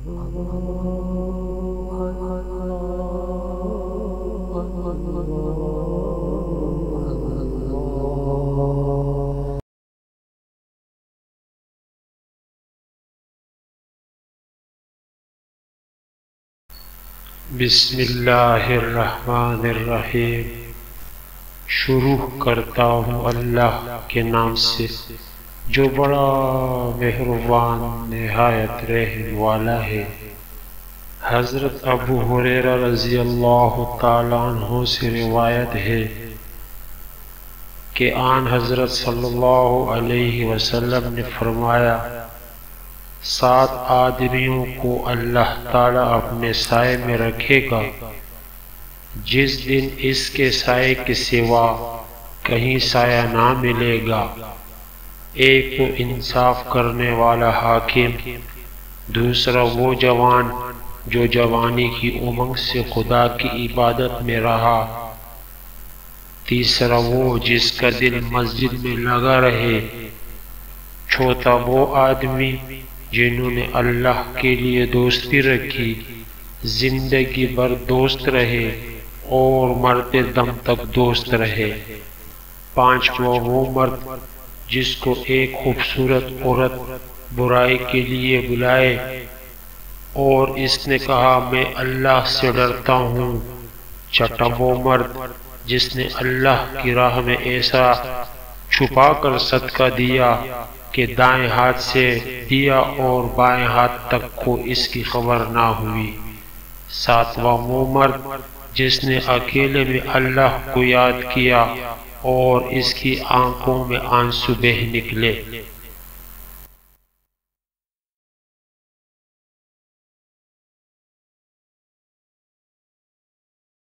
بسم اللہ الرحمن الرحیم۔ شروع کرتا ہوں اللہ کے نام سے جو بڑا مہربان نہایت رحم والا ہے۔ حضرت ابو ہریرہ رضی اللہ تعالیٰ عنہ سے روایت ہے کہ آن حضرت صلی اللہ علیہ وسلم نے فرمایا، 7 آدمیوں کو اللہ تعالیٰ اپنے سائے میں رکھے گا جس دن اس کے سائے کے سوا کہیں سایہ نہ ملے گا۔ ایک تو انصاف کرنے والا حاکم، دوسرا وہ جوان جو جوانی کی امنگ سے خدا کی عبادت میں رہا، تیسرا وہ جس کا دل مسجد میں لگا رہے، چوتھا وہ آدمی جنہوں نے اللہ کے لیے دوستی رکھی، زندگی بھر دوست رہے اور مرتے دم تک دوست رہے۔ پانچواں وہ مرد جس کو ایک خوبصورت عورت برائی کے لیے بلائے اور اس نے کہا میں اللہ سے ڈرتا ہوں۔ چھٹا وہ مرد جس نے اللہ کی راہ میں ایسا چھپا کر صدقہ دیا کہ دائیں ہاتھ سے دیا اور بائیں ہاتھ تک کو اس کی خبر نہ ہوئی۔ ساتواں وہ مرد جس نے اکیلے میں اللہ کو یاد کیا اور اس کی آنکھوں میں آنسو بہہ نکلے۔